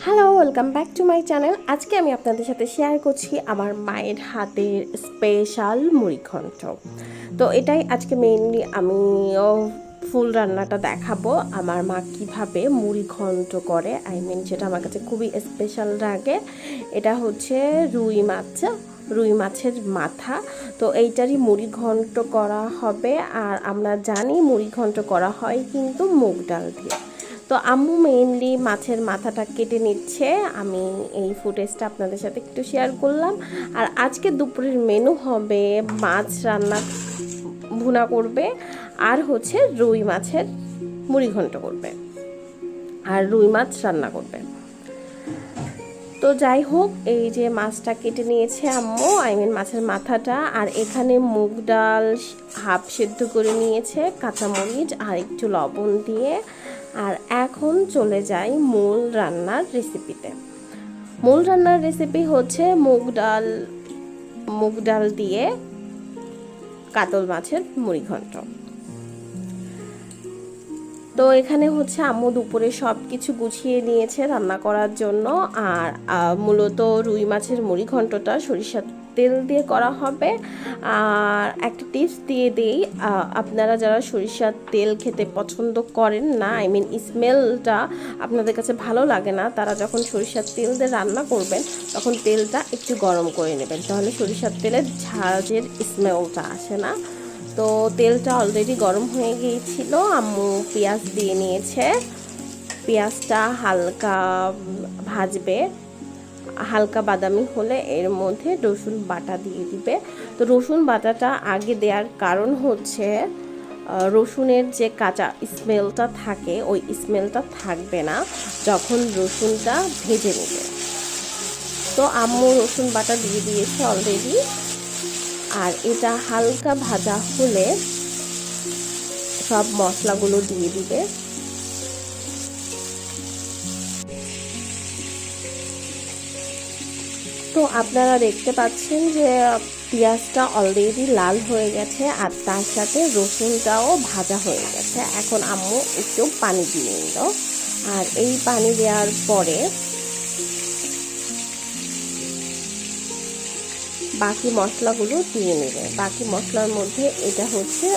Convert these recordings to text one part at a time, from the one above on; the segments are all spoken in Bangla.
Hello, welcome back to my channel. আজকে আমি আপনাদের সাথে শেয়ার করছি আমার মায়ের হাতের স্পেশাল মুড়িঘণ্ট। তো এটাই আজকে মেইনলি আমি ফুল রান্নাটা দেখাবো আমার মা কীভাবে মুড়িঘণ্ট করে। যেটা আমার কাছে খুবই স্পেশাল লাগে। এটা হচ্ছে রুই মাছের মাথা। তো এইটারই মুড়িঘণ্ট করা হবে। আর আমরা জানি মুড়িঘণ্ট করা হয় কিন্তু মুগ ডাল দিয়ে। তো আম্মু মেইনলি মাছের মাথাটা কেটে নিচ্ছে, আমি এই ফুটেজটা আপনাদের সাথে একটু শেয়ার করলাম। আর আজকে দুপুরের মেনু হবে মাছ রান্না ভুনা করবে, আর হচ্ছে রুই মাছের মুড়িঘণ্ট করবে, আর রুই মাছ রান্না করবে। তো যাই হোক, এই যে মাছটা কেটে নিয়েছে আম্মু, মাছের মাথাটা। আর এখানে মুগ ডাল হাফ সেদ্ধ করে নিয়েছে, কাঁচামরিচ আর একটু লবণ দিয়ে। আর এখন চলে যাই মূল রান্নার রেসিপিতে। মূল রান্নার রেসিপি হচ্ছে মুগ ডাল দিয়ে কাতল মাছের মুড়িঘণ্ট। তো এখানে হচ্ছে আম্মু দুপুরে সব কিছু গুছিয়ে নিয়েছে রান্না করার জন্য। আর মূলত রুই মাছের মুড়িঘণ্টটা সরিষার তেল দিয়ে করা হবে। আর একটা টিপস দিয়ে দিই, আপনারা যারা সরিষার তেল খেতে পছন্দ করেন না, স্মেলটা আপনাদের কাছে ভালো লাগে না, তারা যখন সরিষার তেল দিয়ে রান্না করবেন তখন তেলটা একটু গরম করে নেবেন, তাহলে সরিষার তেলের ঝাঁঝের স্মেলটা আসে না। তো তেলটা অলরেডি গরম হয়ে গিয়েছিল, আম্মু পেঁয়াজ দিয়ে নিয়েছে। পেঁয়াজটা হালকা ভাজবে, হালকা বাদামি হলে এর মধ্যে রসুন বাটা দিয়ে দিবে। তো রসুন বাটাটা আগে দেওয়ার কারণ হচ্ছে রসুনের যে কাঁচা স্মেলটা থাকে ওই স্মেলটা থাকবে না যখন রসুনটা ভেজে নেবে। তো আম্মু রসুন বাটা দিয়ে দিয়েছে অলরেডি। আর এটা হালকা ভাজা হলে সব মশলাগুলো দিয়ে দিবে। তো আপনারা দেখতে পাচ্ছেন যে পেঁয়াজটা অলরেডি লাল হয়ে গেছে, আর তার সাথে রসুনটাও ভাজা হয়ে গেছে। এখন আম্মু একটু পানি দিয়ে নিল। আর এই পানি দেওয়ার পরে বাকি মশলাগুলো দিয়ে নেবে। বাকি মশলার মধ্যে এটা হচ্ছে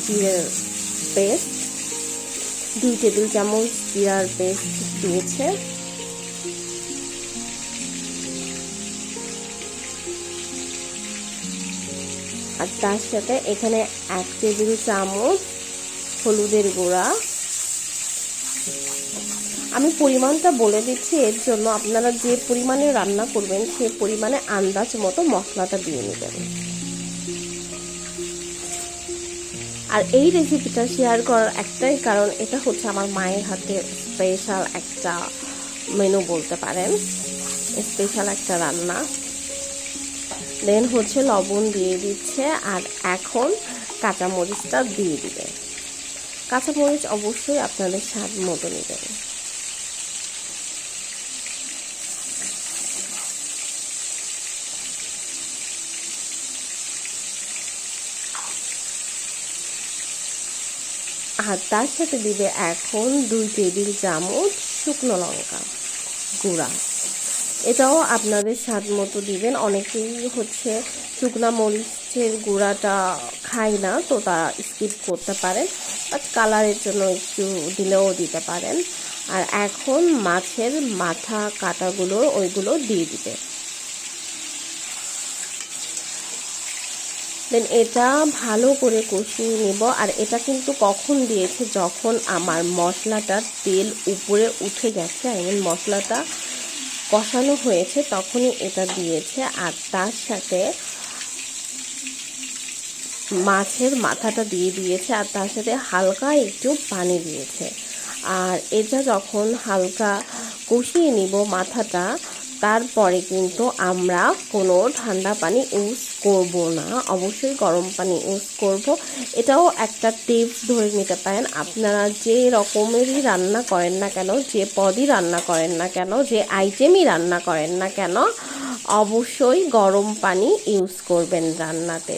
জিরার পেস্ট, 2 টেবিল চামচ জিরার পেস্ট দিয়েছে। আর তার সাথে এখানে 1 টেবিল চামচ হলুদের গুঁড়া। আমি পরিমাণটা বলে দিচ্ছি, এর জন্য আপনারা যে পরিমাণে রান্না করবেন সেই পরিমাণে আন্দাজ মতো মশলাটা দিয়ে নেবেন। আর এই রেসিপিটা শেয়ার করার একটাই কারণ, এটা হচ্ছে আমার মায়ের হাতে স্পেশাল একটা মেনু বলতে পারেন, স্পেশাল একটা রান্না। দেন হচ্ছে লবণ দিয়ে দিচ্ছে। আর এখন কাঁচামরিচটা দিয়ে দিবে। কাঁচামরিচ অবশ্যই আপনাদের স্বাদ মতো নেবেন। আর তার সাথে দিবে এখন 2 টেবিল চামচ শুকনো লঙ্কা গুঁড়া। এটাও আপনাদের স্বাদ মতো দিবেন। অনেকেই হচ্ছে শুকনো মরিচের গুঁড়াটা খায় না, তো তারা স্কিপ করতে পারেন, বাট কালারের জন্য একটু দিলেও দিতে পারেন। আর এখন মাছের মাথা কাটাগুলো ওইগুলো দিয়ে দিবে। দেন এটা ভালো করে কষিয়ে নেব। আর এটা কিন্তু কখন দিয়েছে, যখন আমার মশলাটার তেল উপরে উঠে গেছে, মশলাটা কষানো হয়েছে, তখনই এটা দিয়েছে। আর তার সাথে মাছের মাথাটা দিয়ে দিয়েছে, আর তার সাথে হালকা একটু পানি দিয়েছে। আর এটা যখন হালকা কষিয়ে নিব মাথাটা, তারপরে কিন্তু আমরা কোনো ঠান্ডা পানি ইউজ করব না, অবশ্যই গরম পানি ইউজ করব। এটাও একটা টিপস ধরে নিতে পারেন। আপনারা যে রকমেরই রান্না করেন না কেন, যে পদই রান্না করেন না কেন, যে আইটেমই রান্না করেন না কেন, অবশ্যই গরম পানি ইউজ করবেন রান্নাতে।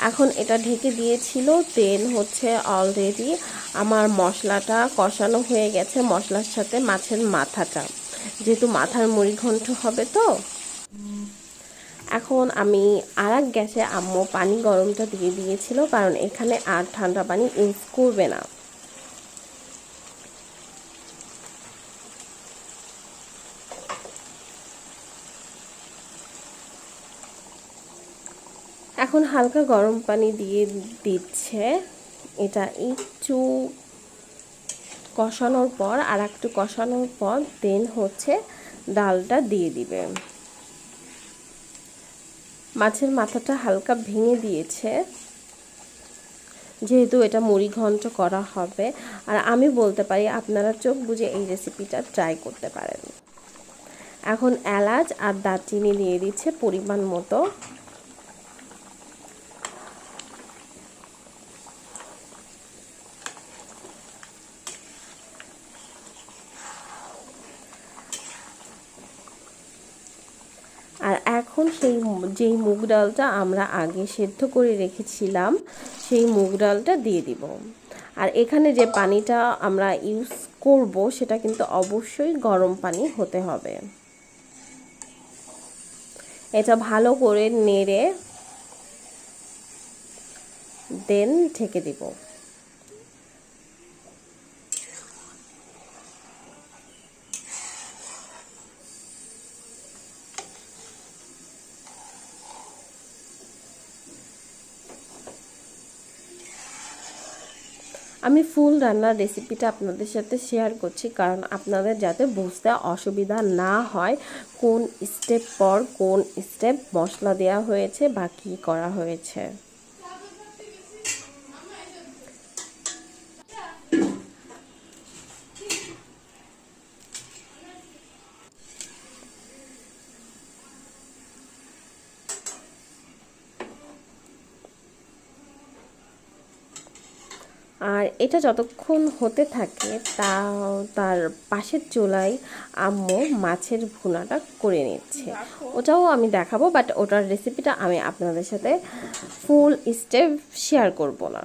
এখন এটা ঢেকে দিয়েছিল। দেন হচ্ছে অলরেডি আমার মশলাটা কষানো হয়ে গেছে মশলার সাথে মাছের মাথাটা। যেহেতু মাথার মুড়ি ঘন্ট হবে তো। এখন আমি আরেক গ্যাসে আম্মু পানি গরমটা দিয়ে দিয়েছিল, কারণ এখানে আর ঠান্ডা পানি ইউজ করবে না। এখন হালকা গরম পানি দিয়ে দিচ্ছে। এটা একটু কষানোর পর আর একটু কষানোর পর দেন হচ্ছে ডালটা দিয়ে দিবে। মাছের মাথাটা হালকা ভেঙে দিয়েছে, যেহেতু এটা মুড়ি ঘন্ট করা হবে। আর আমি বলতে পারি আপনারা চোখ বুজে এই রেসিপিটা ট্রাই করতে পারেন। এখন এলাচ আর দারচিনি দিয়ে দিচ্ছে পরিমাণ মতো। আর এখন যেই মুগ ডালটা আমরা আগে সেদ্ধ করে রেখেছিলাম সেই মুগ ডালটা দিয়ে দিব। আর এখানে যে পানিটা আমরা ইউজ করব সেটা কিন্তু অবশ্যই গরম পানি হতে হবে। এটা ভালো করে নেড়ে দেন ঢেকে দিব। আমি ফুল রান্নার রেসিপিটা আপনাদের সাথে শেয়ার করছি, কারণ আপনাদের যাতে বুঝতে অসুবিধা না হয় কোন স্টেপ পর কোন স্টেপ মশলা দেওয়া হয়েছে বা কী করা হয়েছে। আর এটা যতক্ষণ হতে থাকে তার পাশের চুলায় আম্মু মাছের ভুনাটা করে নিচ্ছে। ওটাও আমি দেখাবো, বাট ওটার রেসিপিটা আমি আপনাদের সাথে ফুল স্টেপ শেয়ার করব না।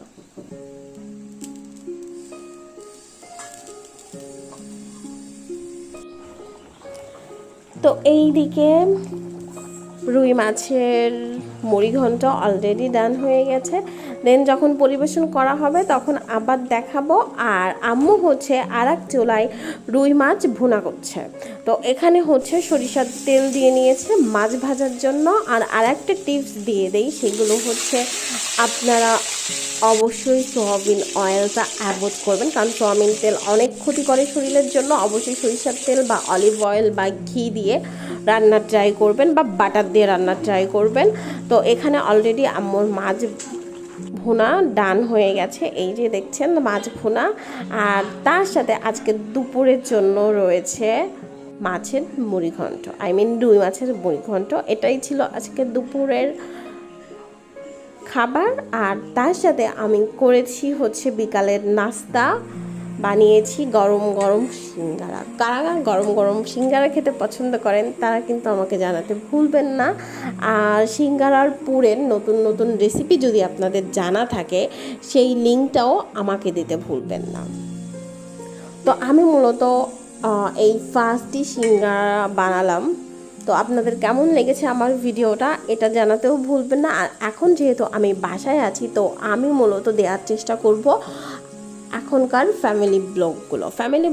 তো এই দিকে রুই মাছের মুড়ি ঘন্ট অলরেডি ডান হয়ে গেছে। দেন যখন পরিবেশন করা হবে তখন আবার দেখাবো। আর আম্মু হচ্ছে আর এক চুলায় রুই মাছ ভুনা করছে। তো এখানে হচ্ছে সরিষার তেল দিয়ে নিয়েছে মাছ ভাজার জন্য। আর একটা টিপস দিয়ে দেই, সেগুলো হচ্ছে আপনারা অবশ্যই সোয়াবিন অয়েলটা অ্যাভয়েড করবেন, কারণ সোয়াবিন তেল অনেক ক্ষতি করে শরীরের জন্য। অবশ্যই সরিষার তেল বা অলিভ অয়েল বা ঘি দিয়ে রান্না ট্রাই করবেন বা বাটার দিয়ে রান্না ট্রাই করবেন। তো এখানে অলরেডি আম্মুর মাছ ভুনা ডান হয়ে গেছে, এই যে দেখছেন মাছ ভুনা। আর তার সাথে আজকে দুপুরের জন্য রয়েছে মাছের মুড়ি ঘন্ট, রুই মাছের মুড়ি ঘন্ট। এটাই ছিল আজকে দুপুরের খাবার। আর তার সাথে আমি করেছি হচ্ছে বিকালের নাস্তা, বানিয়েছি গরম গরম সিঙ্গারা। কারা গরম গরম সিঙ্গারা খেতে পছন্দ করেন তারা কিন্তু আমাকে জানাতে ভুলবেন না। আর সিঙ্গারার পুরের নতুন নতুন রেসিপি যদি আপনাদের জানা থাকে সেই লিঙ্কটাও আমাকে দিতে ভুলবেন না। তো আমি মূলত এই ফার্স্টই সিঙ্গারা বানালাম। তো আপনাদের কেমন লেগেছে আমার ভিডিওটা এটা জানাতেও ভুলবেন না। আর এখন যেহেতু আমি বাসায় আছি, তো আমি মূলত দেওয়ার চেষ্টা করব এখনকার ফ্যামিলি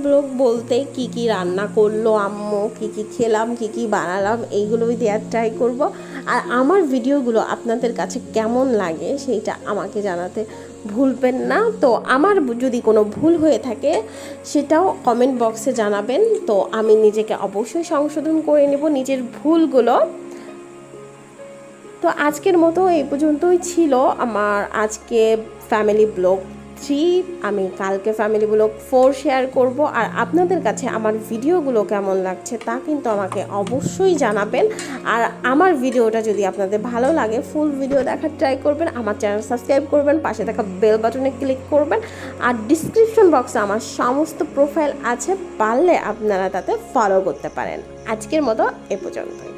ব্লগ বলতে কি কি রান্না করলো আম্মু, কি কি খেলাম, কি কি বানালাম, এইগুলোই দেওয়ার ট্রাই করব। আর আমার ভিডিওগুলো আপনাদের কাছে কেমন লাগে সেইটা আমাকে জানাতে ভুলবেন না। তো আমার যদি কোনো ভুল হয়ে থাকে সেটাও কমেন্ট বক্সে জানাবেন, তো আমি নিজেকে অবশ্যই সংশোধন করে নেব নিজের ভুলগুলো। তো আজকের মতো এই পর্যন্তই ছিল আমার আজকে ফ্যামিলি ব্লগ 3। আমি কালকে ফ্যামিলি ব্লগ 4 শেয়ার করব। আর আপনাদের কাছে আমার ভিডিওগুলো কেমন লাগছে তা কিন্তু আমাকে অবশ্যই জানাবেন। আর আমার ভিডিওটা যদি আপনাদের ভালো লাগে ফুল ভিডিও দেখার ট্রাই করবেন, আমার চ্যানেল সাবস্ক্রাইব করবেন, পাশে থাকা বেল বাটনে ক্লিক করবেন। আর ডিসক্রিপশন বক্সে আমার সমস্ত প্রোফাইল আছে, পারলে আপনারা তাতে ফলো করতে পারেন। আজকের মতো এ পর্যন্তই।